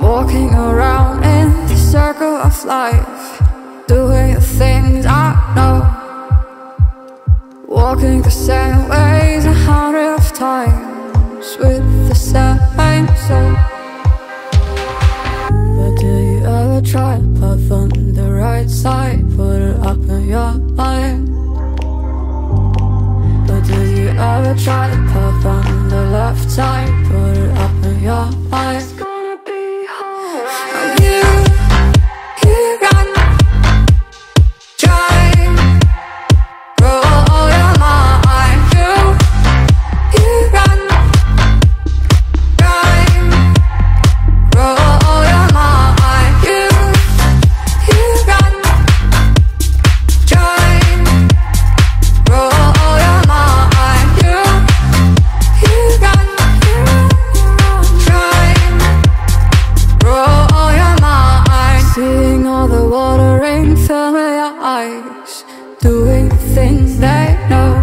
walking around in the circle of life, doing the things I know, walking the same ways 100 of times with the same soul. But do you ever try to path on the right side, put it up in your mind? But do you ever try to path on the left side, put it up in your mind? Doing the things they know,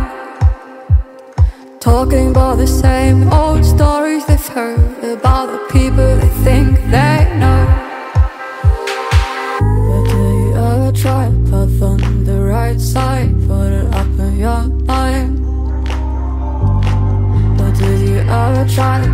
talking about the same old stories they've heard about the people they think they know. But do you ever try to path on the right side, put it up in your mind? But do you ever try to